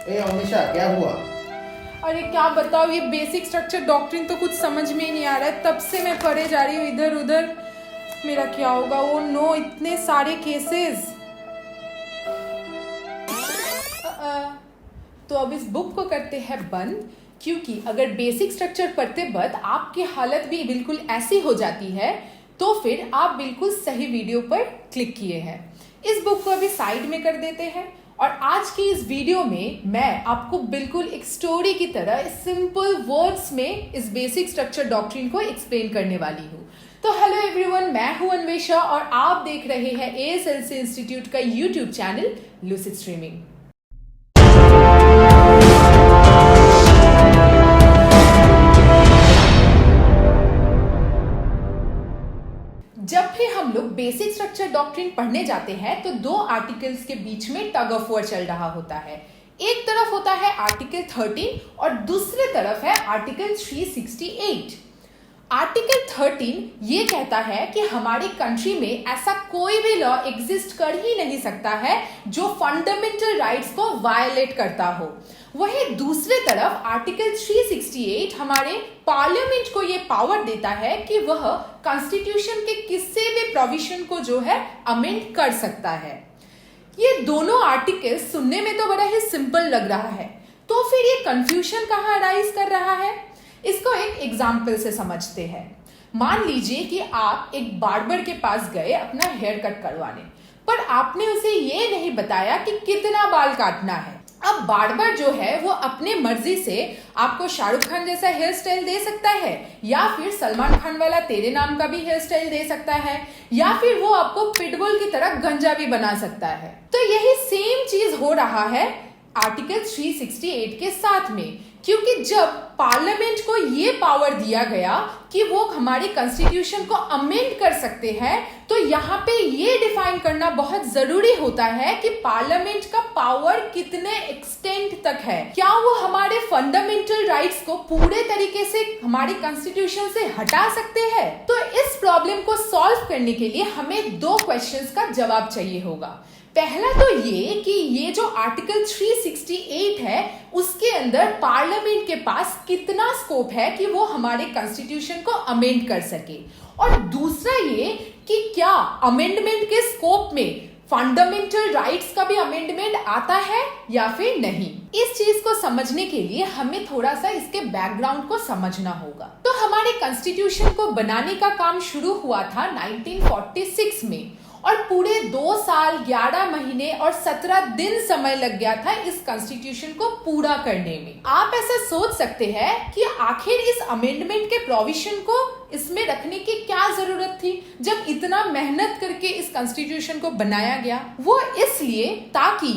ए अमीषा, क्या हुआ? अरे क्या बताओ, ये बेसिक स्ट्रक्चर डॉक्ट्रिन तो कुछ समझ में ही नहीं आ रहा है। तब से मैं पढ़े जा रही हूँ इधर उधर। मेरा क्या होगा? वो नो, इतने सारे केसेस। तो अब इस बुक को करते हैं बंद, क्योंकि अगर बेसिक स्ट्रक्चर पढ़ते वक्त आपकी हालत भी बिल्कुल ऐसी हो जाती है तो फिर आप बिल्कुल सही वीडियो पर क्लिक किए हैं। इस बुक को अभी साइड में कर देते हैं और आज की इस वीडियो में मैं आपको बिल्कुल एक स्टोरी की तरह सिंपल वर्ड्स में इस बेसिक स्ट्रक्चर डॉक्ट्रिन को एक्सप्लेन करने वाली हूँ। तो हेलो एवरीवन, मैं हूँ अन्वेषा और आप देख रहे हैं ASLC इंस्टीट्यूट का यूट्यूब चैनल लूसिड स्ट्रीमिंग। जब भी हम लोग बेसिक स्ट्रक्चर डॉक्ट्रिन पढ़ने जाते हैं तो दो आर्टिकल्स के बीच में टग ऑफ वॉर चल रहा होता है। एक तरफ होता है आर्टिकल 13 और दूसरे तरफ है आर्टिकल 368। आर्टिकल 13 ये कहता है कि हमारी कंट्री में ऐसा कोई भी लॉ एग्जिस्ट कर ही नहीं सकता है जो फंडामेंटल राइट्स को वायलेट करता हो। वहीं दूसरे तरफ आर्टिकल 368 हमारे पार्लियामेंट को ये पावर देता है कि वह कॉन्स्टिट्यूशन के किसी भी प्रोविजन को जो है अमेंड कर सकता है। ये दोनों आर्टिकल सुनने में तो बड़ा ही सिंपल लग रहा है, तो फिर ये कंफ्यूजन कहाँ अराइज कर रहा है? इसको एक एग्जाम्पल से समझते हैं। मान लीजिए कि आप एक बार्बर के पास गए अपना हेयर कट करवाने, पर आपने उसे ये नहीं बताया कि कितना बाल काटना है। अब बार्बर जो है वो अपने मर्जी से आपको शाहरुख खान जैसा हेयर स्टाइल दे सकता है, या फिर सलमान खान वाला तेरे नाम का भी हेयर स्टाइल दे सकता है, या फिर वो आपको पिटबुल की तरह गंजा भी बना सकता है। तो यही सेम चीज हो रहा है आर्टिकल 368 के साथ में, क्योंकि जब पार्लियामेंट को ये पावर दिया गया कि वो हमारी कॉन्स्टिट्यूशन को अमेंड कर सकते हैं, तो यहाँ पे ये डिफाइन करना बहुत जरूरी होता है कि पार्लियामेंट का पावर कितने एक्सटेंट तक है। क्या वो हमारे फंडामेंटल राइट्स को पूरे तरीके से हमारी कॉन्स्टिट्यूशन से हटा सकते हैं? तो इस प्रॉब्लम को सॉल्व करने के लिए हमें दो क्वेश्चंस का जवाब चाहिए होगा। पहला तो ये कि ये जो आर्टिकल 368 है उसके अंदर पार्लियामेंट के पास कितना स्कोप है कि वो हमारे कॉन्स्टिट्यूशन को अमेंड कर सके, और दूसरा ये कि क्या अमेंडमेंट के स्कोप में फंडामेंटल राइट्स का भी अमेंडमेंट आता है या फिर नहीं। इस चीज को समझने के लिए हमें थोड़ा सा इसके बैकग्राउंड को समझना होगा। तो हमारे कॉन्स्टिट्यूशन को बनाने का काम शुरू हुआ था 1946 में, और पूरे 2 साल 11 महीने और 17 दिन समय लग गया था इस कॉन्स्टिट्यूशन को पूरा करने में। आप ऐसा सोच सकते हैं कि आखिर इस अमेंडमेंट के प्रोविजन को इसमें रखने की क्या जरूरत थी जब इतना मेहनत करके इस कॉन्स्टिट्यूशन को बनाया गया। वो इसलिए ताकि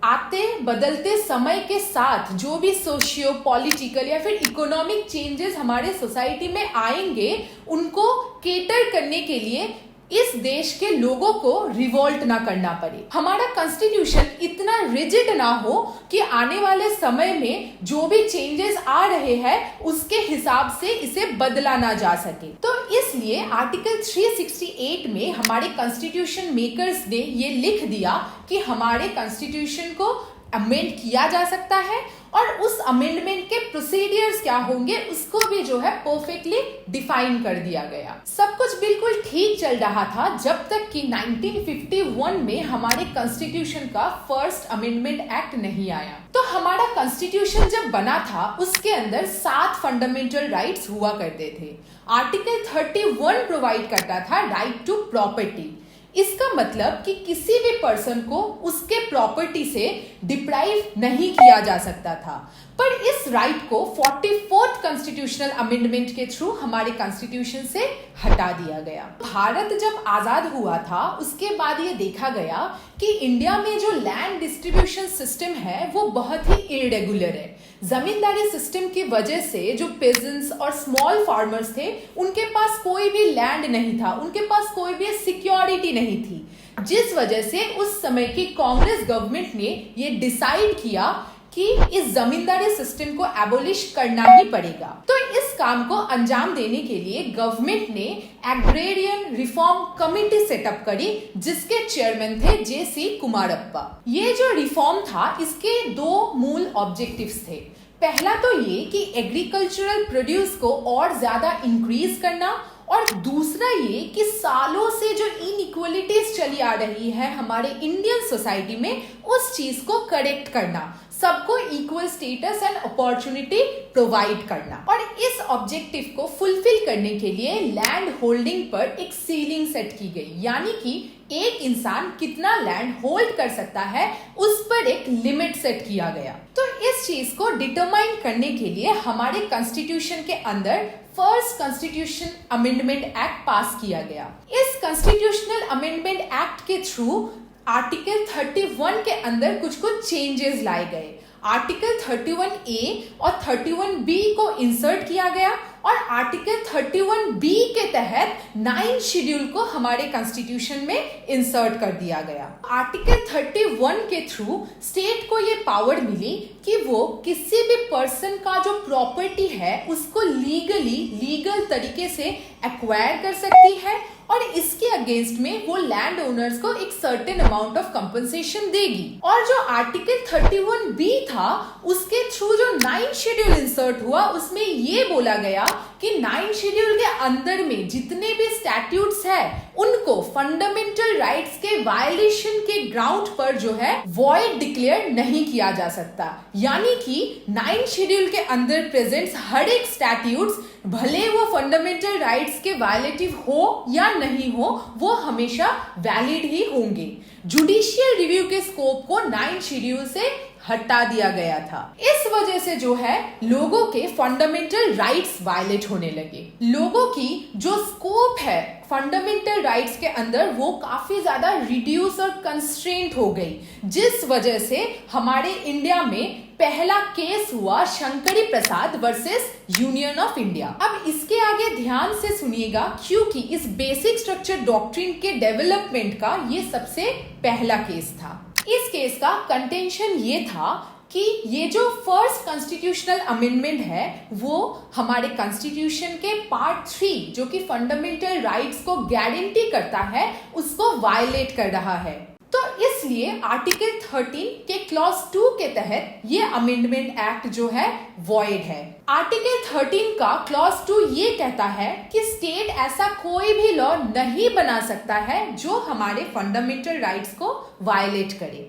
आते बदलते समय के साथ जो भी सोशियो पॉलिटिकल या फिर इकोनॉमिक चेंजेस हमारे सोसाइटी में आएंगे उनको केटर करने के लिए इस देश के लोगों को रिवोल्ट ना करना पड़े। हमारा कॉन्स्टिट्यूशन इतना रिजिड ना हो कि आने वाले समय में जो भी चेंजेस आ रहे हैं उसके हिसाब से इसे बदला ना जा सके। तो इसलिए आर्टिकल 368 में हमारे कॉन्स्टिट्यूशन मेकर्स ने ये लिख दिया कि हमारे कॉन्स्टिट्यूशन को अमेंड किया जा सकता है, और उस अमेंडमेंट के प्रोसीडियर्स क्या होंगे उसको भी जो है परफेक्टली डिफाइन कर दिया गया। सब कुछ बिल्कुल ठीक चल रहा था जब तक कि 1951 में हमारे कॉन्स्टिट्यूशन का फर्स्ट अमेंडमेंट एक्ट नहीं आया। तो हमारा कॉन्स्टिट्यूशन जब बना था उसके अंदर 7 फंडामेंटल राइट्स हुआ करते थे। आर्टिकल 31 प्रोवाइड करता था राइट टू प्रॉपर्टी। इसका मतलब कि किसी भी पर्सन को उसके प्रॉपर्टी से डिप्राइव नहीं किया जा सकता था, पर इस राइट को 44th कॉन्स्टिट्यूशनल अमेंडमेंट के थ्रू हमारे कॉन्स्टिट्यूशन से हटा दिया गया। भारत जब आजाद हुआ था उसके बाद ये देखा गया कि इंडिया में जो लैंड डिस्ट्रीब्यूशन सिस्टम है वो बहुत ही इरेगुलर है। जमींदारी सिस्टम की वजह से जो पेजेंट्स और स्मॉल फार्मर्स थे उनके पास कोई भी लैंड नहीं था, उनके पास कोई भी सिक्योरिटी नहीं थी, जिस वजह से उस समय की कांग्रेस गवर्नमेंट ने ये डिसाइड किया कि इस जमींदारी सिस्टम को एबोलिश करना ही पड़ेगा। तो इस काम को अंजाम देने के लिए गवर्नमेंट ने एग्रेरियन रिफॉर्म कमेटी सेटअप करी, जिसके चेयरमैन थे जे.सी. कुमारप्पा। ये जो रिफॉर्म था, इसके दो मूल ऑब्जेक्टिव्स थे। पहला तो ये कि एग्रीकल्चरल प्रोड्यूस को और ज्यादा इंक्रीज करना, और दूसरा ये कि सालों से जो इनइक्वालिटीज चली आ रही है हमारे इंडियन सोसाइटी में, उस चीज को करेक्ट करना, सबको equal status and opportunity provide करना। और इस ऑब्जेक्टिव को फुलफिल करने के लिए लैंड होल्डिंग पर एक सीलिंग सेट की गई, यानी कि एक इंसान कितना लैंड होल्ड कर सकता है उस पर एक लिमिट सेट किया गया। तो इस चीज को डिटरमाइन करने के लिए हमारे कॉन्स्टिट्यूशन के अंदर फर्स्ट कॉन्स्टिट्यूशन अमेंडमेंट एक्ट पास किया गया। इस कॉन्स्टिट्यूशनल अमेंडमेंट एक्ट के थ्रू आर्टिकल 31 के अंदर कुछ चेंजेस लाए गए। आर्टिकल 31A और 31B को इंसर्ट किया गया, और आर्टिकल 31B के तहत 9 शेड्यूल को हमारे कॉन्स्टिट्यूशन में इंसर्ट कर दिया गया। आर्टिकल 31 के थ्रू स्टेट को ये पावर मिली कि वो किसी भी पर्सन का जो प्रॉपर्टी है उसको लीगल तरीके से एक्वायर कर सकती है, और इसके अगेंस्ट में वो लैंड ओनर्स को एक सर्टेन अमाउंट ऑफ कंपनसेशन देगी। और जो आर्टिकल 31B था, उसके थ्रू जो 9 शेड्यूल इंसर्ट हुआ, उसमें ये बोला गया कि 9 शेड्यूल के अंदर में जितने भी स्टैट्यूट्स है उनको फंडामेंटल राइट्स के वायलेशन के ग्राउंड पर जो है वॉइड डिक्लेयर नहीं किया जा सकता। यानी कि 9 शेड्यूल के अंदर प्रेजेंट्स हर एक स्टैट्यूट्स, भले वो फंडामेंटल राइट्स के वायलेटिव हो या नहीं हो, वो हमेशा वैलिड ही होंगे। जुडिशियल रिव्यू के स्कोप को 9 शेड्यूल से हटा दिया गया था। इस वजह से जो है लोगों के फंडामेंटल राइट्स वायलेट होने लगे। लोगों की जो स्कोप है फंडामेंटल राइट्स के अंदर, वो काफी ज्यादा रिड्यूस और कंस्ट्रेंट हो गई, जिस वजह से हमारे इंडिया में पहला केस हुआ शंकरी प्रसाद वर्सेस यूनियन ऑफ इंडिया। अब इसके आगे ध्यान से सुनिएगा, क्योंकि इस बेसिक स्ट्रक्चर डॉक्ट्रिन के डेवलपमेंट का ये सबसे पहला केस था। इस केस का कंटेंशन ये था कि ये जो फर्स्ट कॉन्स्टिट्यूशनल अमेंडमेंट है वो हमारे कॉन्स्टिट्यूशन के पार्ट 3 जो कि फंडामेंटल राइट्स को गारंटी करता है, उसको वायलेट कर रहा है। तो इसलिए आर्टिकल 13 के क्लॉज 2 के तहत ये अमेंडमेंट एक्ट जो है वॉइड है। आर्टिकल 13 का क्लॉज 2 ये कहता है कि स्टेट ऐसा कोई भी लॉ नहीं बना सकता है जो हमारे फंडामेंटल राइट्स को वायलेट करे।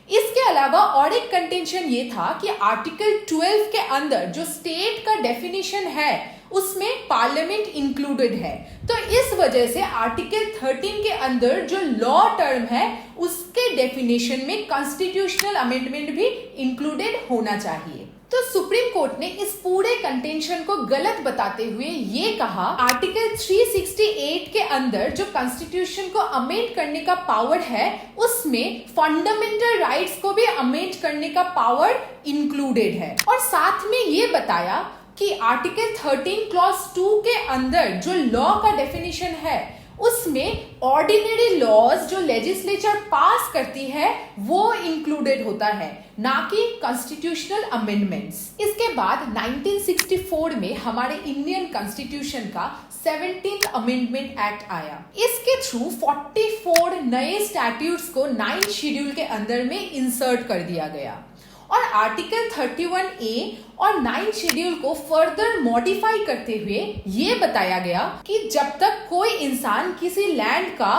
इसके अलावा और एक कंटेंशन ये था कि आर्टिकल 12 के अंदर जो स्टेट का डेफिनेशन है उसमें पार्लियामेंट इंक्लूडेड है। तो इस वजह से आर्टिकल 13 के अंदर जो लॉ टर्म है उसके डेफिनेशन में कॉन्स्टिट्यूशनल अमेंडमेंट भी इंक्लूडेड होना चाहिए। तो सुप्रीम कोर्ट ने इस पूरे कंटेंशन को गलत बताते हुए ये कहा, आर्टिकल 368 के अंदर जो कॉन्स्टिट्यूशन को अमेंड करने का पावर है उसमें फंडामेंटल राइट्स को भी अमेंड करने का पावर इंक्लूडेड है। और साथ में ये बताया कि आर्टिकल 13 क्लॉज 2 के अंदर जो लॉ का डेफिनेशन है उसमें ऑर्डिनरी लॉज जो लेजिस्लेचर पास करती है वो इंक्लूडेड होता है, ना कि कॉन्स्टिट्यूशनल अमेंडमेंट्स। इसके बाद 1964 में हमारे इंडियन कॉन्स्टिट्यूशन का 17th अमेंडमेंट एक्ट आया। इसके थ्रू 44 नए स्टैट्यूट्स को 9 शेड्यूल के अंदर में इंसर्ट कर दिया गया, और आर्टिकल 31A और 9 शेड्यूल को फर्दर मॉडिफाई करते हुए ये बताया गया कि जब तक कोई इंसान किसी लैंड का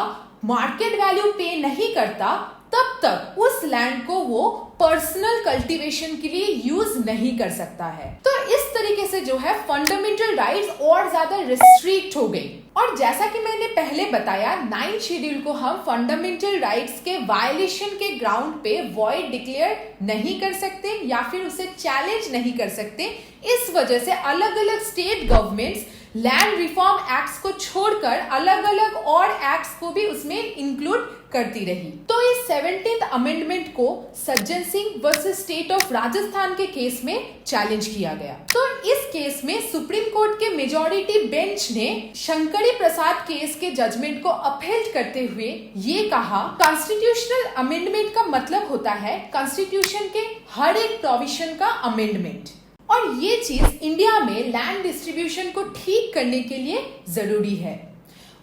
मार्केट वैल्यू पे नहीं करता तब तक उस लैंड को वो पर्सनल कल्टीवेशन के लिए यूज नहीं कर सकता है। तो इस तरीके से जो है फंडामेंटल राइट्स और ज्यादा रिस्ट्रिक्ट हो गई। और जैसा कि मैंने पहले बताया, 9 शेड्यूल को हम फंडामेंटल राइट्स के वायलेशन के ग्राउंड पे वॉइड डिक्लेयर नहीं कर सकते या फिर उसे चैलेंज नहीं कर सकते। इस वजह से अलग अलग state governments land reform acts को छोड़कर अलग अलग और एक्ट्स को भी उसमें इंक्लूड करती रही। तो इस 17th अमेंडमेंट को Sajjan Singh versus state of Rajasthan के केस में चैलेंज किया गया। तो इस केस में सुप्रीम कोर्ट के मेजॉरिटी बेंच ने शंकरी प्रसाद केस के जजमेंट को अपहेल्ड करते हुए ये कहा, कॉन्स्टिट्यूशनल अमेंडमेंट का मतलब होता है कॉन्स्टिट्यूशन के हर एक प्रोविजन का अमेंडमेंट, और ये चीज इंडिया में लैंड डिस्ट्रीब्यूशन को ठीक करने के लिए जरूरी है।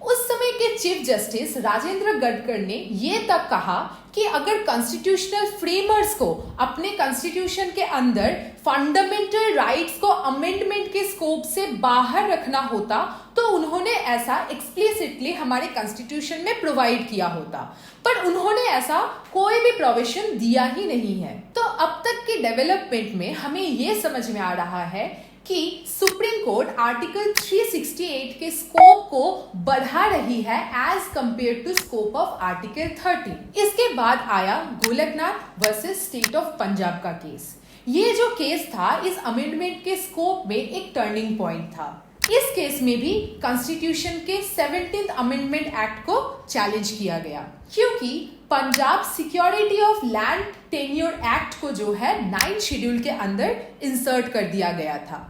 उस समय के चीफ जस्टिस राजेंद्र गडकर ने ये तक कहा कि अगर कॉन्स्टिट्यूशनल फ्रेमर्स को अपने कॉन्स्टिट्यूशन के अंदर फंडामेंटल राइट्स को अमेंडमेंट के स्कोप से बाहर रखना होता तो उन्होंने ऐसा एक्सप्लिसिटली हमारे कॉन्स्टिट्यूशन में प्रोवाइड किया होता, पर उन्होंने ऐसा कोई भी प्रोविजन दिया ही नहीं है। तो अब तक की डेवलपमेंट में हमें ये समझ में आ रहा है कि सुप्रीम कोर्ट आर्टिकल 368 के स्कोप को बढ़ा रही है as compare to scope of article 13। इसके बाद आया Golaknath versus state of Punjab का केस। ये जो केस था इस अमेंडमेंट के स्कोप में एक टर्निंग पॉइंट था। इस केस में भी कॉन्स्टिट्यूशन के 17th अमेंडमेंट एक्ट को चैलेंज किया गया, क्योंकि Punjab security of land tenure act को जो है 9th शेड्यूल के अंदर इंसर्ट कर दिया गया था।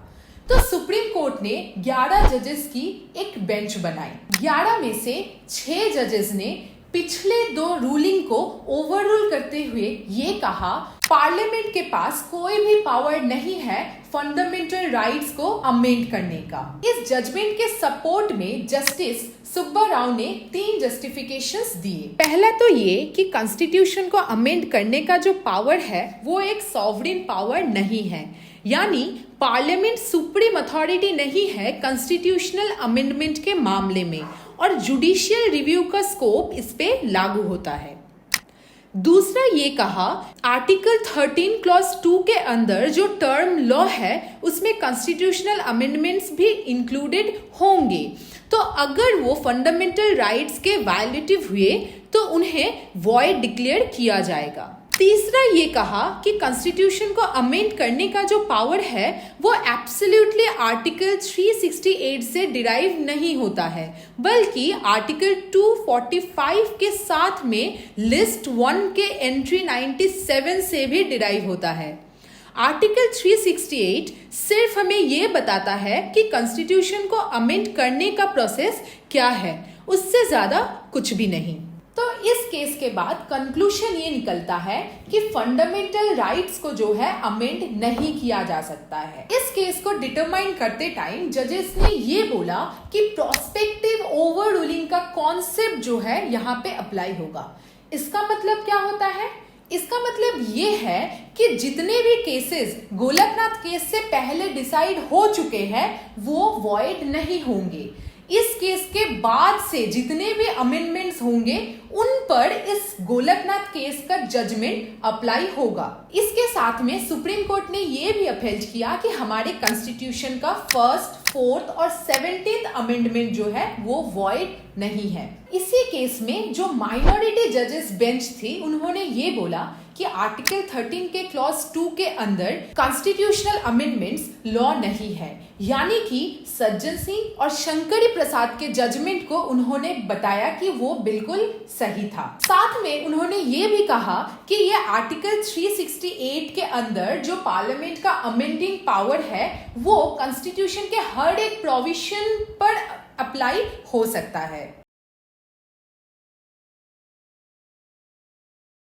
तो सुप्रीम कोर्ट ने 11 जजेस की एक बेंच बनाई। 11 में से 6 जजेस ने पिछले 2 रूलिंग को ओवररूल करते हुए ये कहा, पार्लियामेंट के पास कोई भी पावर नहीं है फंडामेंटल राइट्स को अमेंड करने का। इस जजमेंट के सपोर्ट में जस्टिस सुब्बा राव ने 3 जस्टिफिकेशंस दिए। पहला तो ये कि कॉन्स्टिट्यूशन को अमेंड करने का जो पावर है वो एक सॉवरेन पावर नहीं है, यानी पार्लियामेंट सुप्रीम अथॉरिटी नहीं है कॉन्स्टिट्यूशनल अमेंडमेंट के मामले में, और जुडिशियल रिव्यू का स्कोप इस पे लागू होता है। दूसरा ये कहा, आर्टिकल 13 क्लॉज 2 के अंदर जो टर्म लॉ है उसमें कॉन्स्टिट्यूशनल अमेंडमेंट्स भी इंक्लूडेड होंगे, तो अगर वो फंडामेंटल राइट्स के वायलेटिव हुए तो उन्हें वॉइड डिक्लेयर किया जाएगा। तीसरा ये कहा कि कॉन्स्टिट्यूशन को अमेंड करने का जो पावर है वो एब्सोल्युटली आर्टिकल 368 से डिराइव नहीं होता है, बल्कि आर्टिकल 245 के साथ में लिस्ट 1 के एंट्री 97 से भी डिराइव होता है। आर्टिकल 368 सिर्फ हमें ये बताता है कि कॉन्स्टिट्यूशन को अमेंड करने का प्रोसेस क्या है, उससे ज्यादा कुछ भी नहीं। तो इस केस के बाद कंक्लूजन ये निकलता है कि फंडामेंटल राइट्स को जो है अमेंड नहीं किया जा सकता है। इस केस को डिटरमाइन करते टाइम जजेस ने ये बोला कि प्रोस्पेक्टिव ओवर रूलिंग का कॉन्सेप्ट जो है यहाँ पे अप्लाई होगा। इसका मतलब क्या होता है? इसका मतलब ये है कि जितने भी केसेस गोलकनाथ केस से पहले डिसाइड हो चुके हैं वो वॉइड नहीं होंगे। इस केस के बाद से जितने भी अमेंडमेंट्स होंगे उन पर इस गोलकनाथ केस का जजमेंट अप्लाई होगा। इसके साथ में सुप्रीम कोर्ट ने ये भी अपहेल्ड किया कि हमारे कॉन्स्टिट्यूशन का 1st, 4th और 17th अमेंडमेंट जो है वो वॉइड नहीं है। इसी केस में जो माइनॉरिटी जजेस बेंच थी उन्होंने ये बोला कि आर्टिकल 13 के क्लॉज 2 के अंदर कॉन्स्टिट्यूशनल अमेंडमेंट्स लॉ नहीं है, यानी कि सज्जन सिंह और शंकरी प्रसाद के जजमेंट को उन्होंने बताया कि वो बिल्कुल सही था। साथ में उन्होंने ये भी कहा कि ये आर्टिकल 368 के अंदर जो पार्लियामेंट का अमेंडिंग पावर है वो कॉन्स्टिट्यूशन के हर एक प्रोविजन पर अप्लाई हो सकता है।